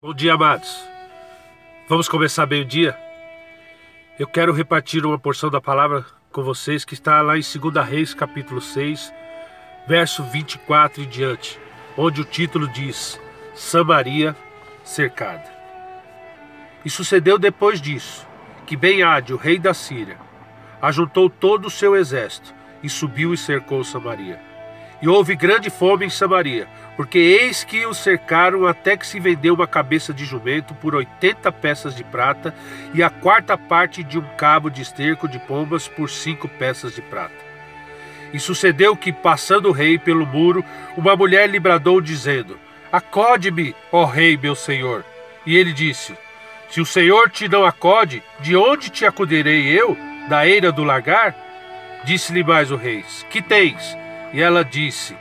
Bom dia, amados. Vamos começar bem o dia? Eu quero repartir uma porção da palavra com vocês que está lá em 2 Reis, capítulo 6, verso 24 e diante, onde o título diz: Samaria cercada. E sucedeu depois disso, que Ben-Hadad, o rei da Síria, ajuntou todo o seu exército e subiu e cercou Samaria. E houve grande fome em Samaria, porque eis que o cercaram até que se vendeu uma cabeça de jumento por 80 peças de prata e a quarta parte de um cabo de esterco de pombas por 5 peças de prata. E sucedeu que, passando o rei pelo muro, uma mulher lhe bradou, dizendo: Acode-me, ó rei, meu senhor. E ele disse: Se o senhor te não acode, de onde te acudirei eu? Da eira do lagar? Disse-lhe mais o rei: Que tens? E ela disse: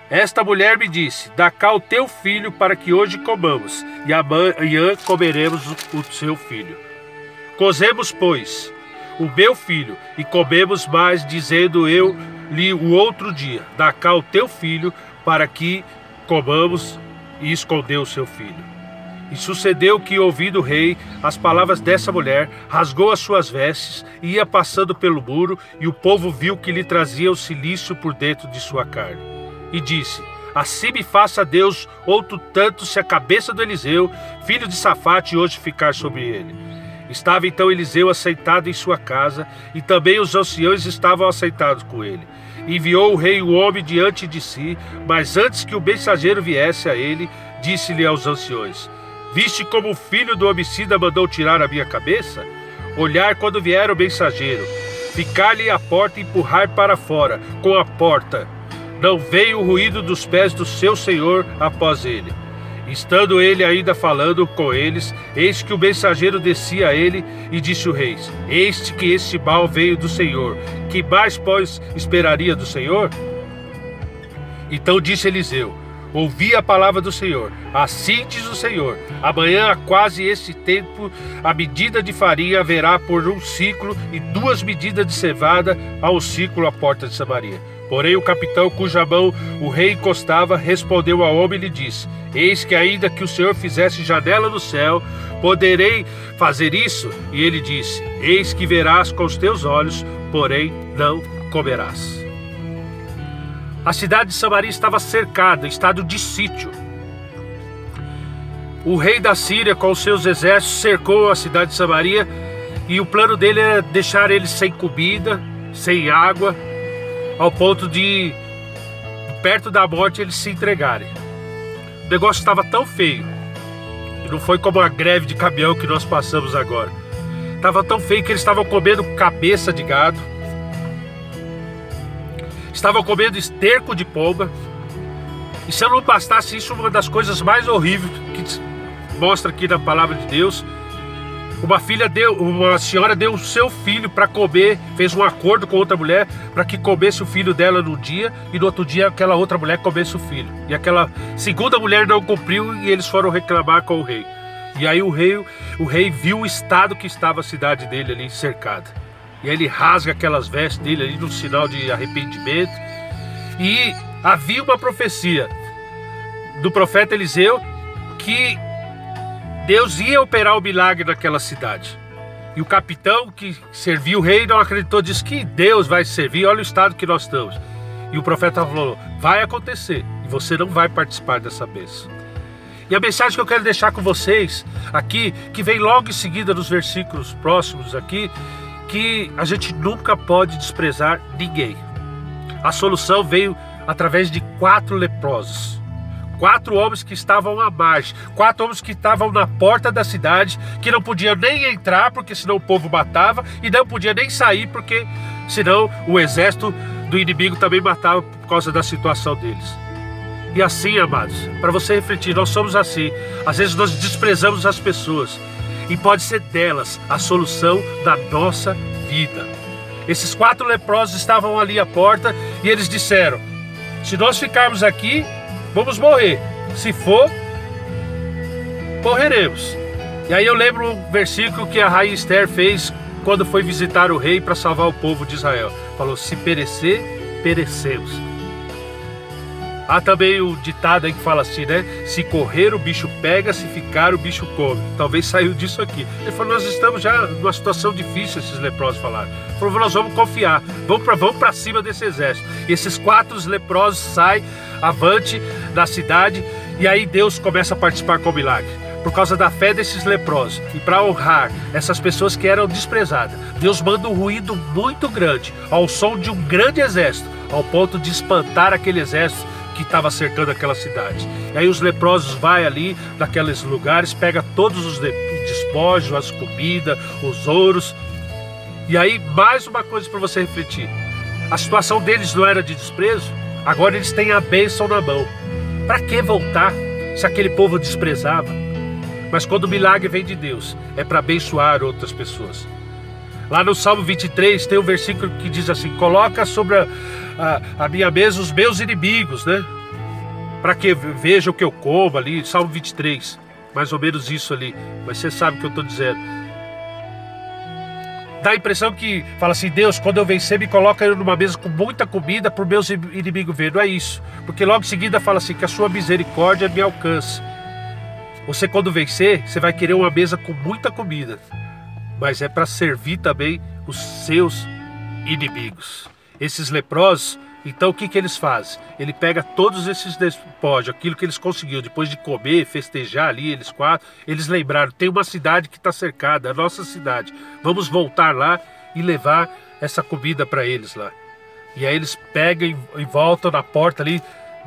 Esta mulher me disse: Dá cá o teu filho para que hoje comamos, e amanhã comeremos o seu filho. Cozemos, pois, o meu filho, e comemos mais, dizendo eu-lhe o outro dia: Dá cá o teu filho para que comamos, e escondeu o seu filho. E sucedeu que, ouvindo o rei as palavras dessa mulher, rasgou as suas vestes e ia passando pelo muro, e o povo viu que lhe trazia o cilício por dentro de sua carne. E disse: Assim me faça Deus outro tanto, se a cabeça do Eliseu, filho de Safate, hoje ficar sobre ele. Estava então Eliseu assentado em sua casa, e também os anciãos estavam assentados com ele. Enviou o rei o homem diante de si, mas antes que o mensageiro viesse a ele, disse-lhe aos anciões: Viste como o filho do homicida mandou tirar a minha cabeça? Olhar quando vier o mensageiro, ficar-lhe a porta e empurrar para fora, com a porta. Não veio o ruído dos pés do seu senhor após ele. Estando ele ainda falando com eles, eis que o mensageiro descia a ele e disse o rei: Eis que este mal veio do Senhor. Que mais, pois, esperaria do Senhor? Então disse Eliseu: Ouvi a palavra do Senhor. Assim diz o Senhor: Amanhã, a quase este tempo, a medida de farinha haverá por 1 ciclo, e 2 medidas de cevada a 1 ciclo à porta de Samaria. Porém o capitão, cuja mão o rei encostava, respondeu ao homem e lhe disse: Eis que ainda que o Senhor fizesse janela no céu, poderei fazer isso? E ele disse: Eis que verás com os teus olhos, porém não comerás. A cidade de Samaria estava cercada, em estado de sítio. O rei da Síria, com os seus exércitos, cercou a cidade de Samaria, e o plano dele era deixar eles sem comida, sem água, ao ponto de, perto da morte, eles se entregarem. O negócio estava tão feio, e não foi como a greve de caminhão que nós passamos agora. Estava tão feio que eles estavam comendo cabeça de gado, estavam comendo esterco de pomba. E se eu não bastasse isso, uma das coisas mais horríveis que mostra aqui na palavra de Deus, uma senhora deu o seu filho para comer, fez um acordo com outra mulher para que comesse o filho dela no dia, e no outro dia aquela outra mulher comesse o filho. E aquela segunda mulher não cumpriu, e eles foram reclamar com o rei. E aí o rei viu o estado que estava a cidade dele ali cercada. E aí ele rasga aquelas vestes dele ali, num sinal de arrependimento. E havia uma profecia do profeta Eliseu que Deus ia operar o milagre naquela cidade. E o capitão que servia o rei não acreditou, disse: Que Deus vai servir, olha o estado que nós estamos. E o profeta falou: Vai acontecer, e você não vai participar dessa bênção. E a mensagem que eu quero deixar com vocês aqui, que vem logo em seguida nos versículos próximos aqui, que a gente nunca pode desprezar ninguém. A solução veio através de 4 leprosos. 4 homens que estavam à margem, 4 homens que estavam na porta da cidade, que não podiam nem entrar, porque senão o povo matava, e não podia nem sair, porque senão o exército do inimigo também matava por causa da situação deles. E assim, amados, para você refletir, nós somos assim. Às vezes nós desprezamos as pessoas, e pode ser delas a solução da nossa vida. Esses 4 leprosos estavam ali à porta, e eles disseram: Se nós ficarmos aqui, vamos morrer. Se for, morreremos. E aí eu lembro um versículo que a rainha Esther fez quando foi visitar o rei para salvar o povo de Israel. Falou: se perecer, perecemos. Há também o ditado aí que fala assim, né? Se correr o bicho pega, se ficar o bicho come. Talvez saiu disso aqui. Ele falou, nós estamos já numa situação difícil, esses leprosos falaram. Ele falou, nós vamos confiar, vamos para cima desse exército. E esses 4 leprosos saem avante da cidade e aí Deus começa a participar com o milagre. Por causa da fé desses leprosos e para honrar essas pessoas que eram desprezadas, Deus manda um ruído muito grande, ao som de um grande exército, ao ponto de espantar aquele exército que estava cercando aquela cidade. E aí os leprosos vão ali naqueles lugares, pega todos os despojos, as comidas, os ouros. E aí mais uma coisa para você refletir: a situação deles não era de desprezo, agora eles têm a bênção na mão. Para que voltar se aquele povo desprezava? Mas quando o milagre vem de Deus, é para abençoar outras pessoas. Lá no Salmo 23 tem um versículo que diz assim: coloca sobre a minha mesa os meus inimigos, né? Para que vejam o que eu como ali. Salmo 23, mais ou menos isso ali. Mas você sabe o que eu estou dizendo. Dá a impressão que fala assim: Deus, quando eu vencer, me coloca eu numa mesa com muita comida para os meus inimigos verem. Não é isso. Porque logo em seguida fala assim: que a sua misericórdia me alcance. Você, quando vencer, você vai querer uma mesa com muita comida, mas é para servir também os seus inimigos. Esses leprosos, então o que eles fazem? Ele pega todos esses despojos, aquilo que eles conseguiram, depois de comer, festejar ali, eles 4, eles lembraram, tem uma cidade que está cercada, a nossa cidade, vamos voltar lá e levar essa comida para eles lá. E aí eles pegam e voltam na porta ali.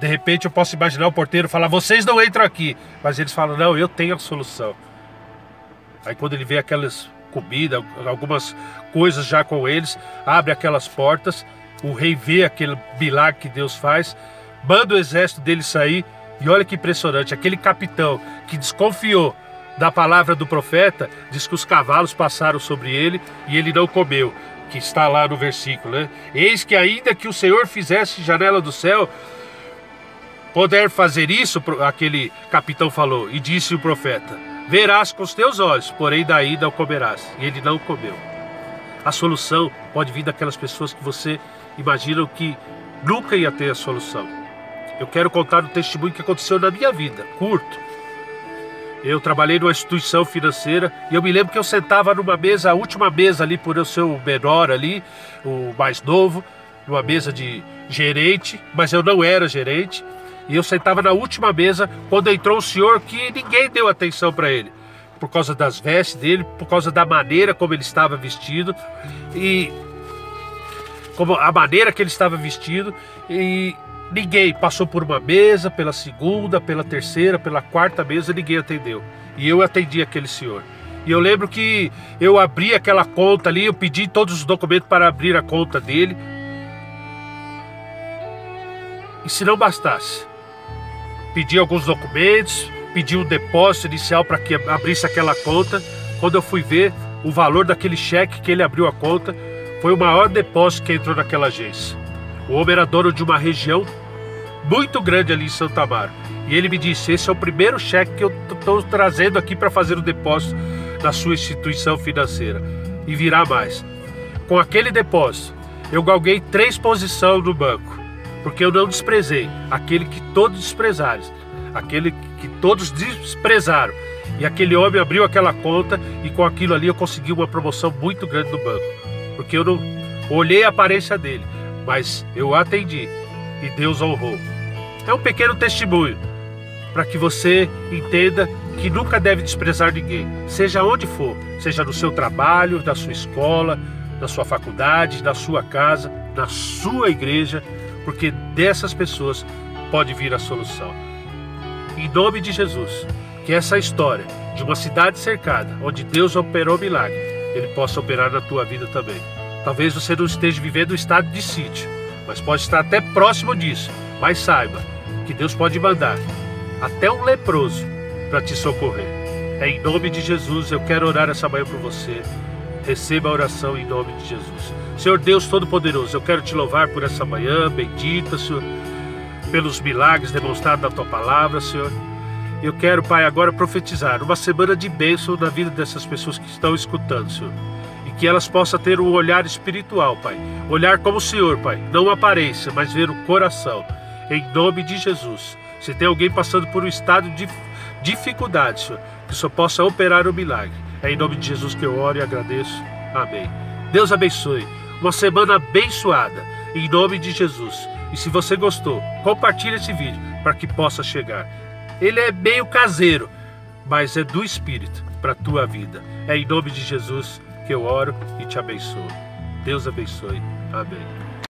De repente eu posso imaginar o porteiro falar: vocês não entram aqui. Mas eles falam: não, eu tenho a solução. Aí quando ele vê aquelas comidas, algumas coisas já com eles, abre aquelas portas, o rei vê aquele milagre que Deus faz, manda o exército dele sair. E olha que impressionante, aquele capitão que desconfiou da palavra do profeta, diz que os cavalos passaram sobre ele e ele não comeu, que está lá no versículo, né? Eis que ainda que o Senhor fizesse janela do céu, poder fazer isso, aquele capitão falou, e disse o profeta: verás com os teus olhos, porém daí não comerás. E ele não comeu. A solução pode vir daquelas pessoas que você imagina que nunca ia ter a solução. Eu quero contar um testemunho que aconteceu na minha vida, curto. Eu trabalhei numa instituição financeira e eu me lembro que eu sentava numa mesa, a última mesa ali, por eu ser o menor ali, o mais novo, numa mesa de gerente, mas eu não era gerente. E eu sentava na última mesa quando entrou um senhor que ninguém deu atenção para ele, por causa das vestes dele, por causa da maneira como ele estava vestido, e ninguém passou por uma mesa, pela segunda, pela terceira, pela quarta mesa, ninguém atendeu. E eu atendi aquele senhor. E eu lembro que eu abri aquela conta ali, eu pedi todos os documentos para abrir a conta dele. E se não bastasse, pedi alguns documentos, pedi um depósito inicial para que abrisse aquela conta. Quando eu fui ver o valor daquele cheque que ele abriu a conta, foi o maior depósito que entrou naquela agência. O homem era dono de uma região muito grande ali em Santo Amaro. E ele me disse: esse é o primeiro cheque que eu estou trazendo aqui para fazer o depósito na sua instituição financeira. E virá mais. Com aquele depósito, eu galguei 3 posições no banco. Porque eu não desprezei aquele que todos desprezaram, aquele que todos desprezaram. E aquele homem abriu aquela conta e com aquilo ali eu consegui uma promoção muito grande no banco. Porque eu não olhei a aparência dele, mas eu atendi e Deus honrou. É um pequeno testemunho para que você entenda que nunca deve desprezar ninguém, seja onde for, seja no seu trabalho, na sua escola, na sua faculdade, na sua casa, na sua igreja, porque dessas pessoas pode vir a solução. Em nome de Jesus, que essa história de uma cidade cercada, onde Deus operou milagre, Ele possa operar na tua vida também. Talvez você não esteja vivendo um estado de sítio, mas pode estar até próximo disso. Mas saiba que Deus pode mandar até um leproso para te socorrer. É em nome de Jesus, eu quero orar essa manhã por você. Receba a oração em nome de Jesus. Senhor Deus Todo-Poderoso, eu quero te louvar por essa manhã bendita, Senhor, pelos milagres demonstrados na tua palavra, Senhor. Eu quero, Pai, agora profetizar uma semana de bênção na vida dessas pessoas que estão escutando, Senhor. E que elas possam ter um olhar espiritual, Pai. Olhar como o Senhor, Pai. Não a aparência, mas ver o coração. em nome de Jesus. Se tem alguém passando por um estado de dificuldade, Senhor, que o Senhor possa operar o milagre. É em nome de Jesus que eu oro e agradeço. Amém. Deus abençoe. Uma semana abençoada, em nome de Jesus. E se você gostou, compartilhe esse vídeo para que possa chegar. Ele é meio caseiro, mas é do Espírito para a tua vida. É em nome de Jesus que eu oro e te abençoo. Deus abençoe. Amém.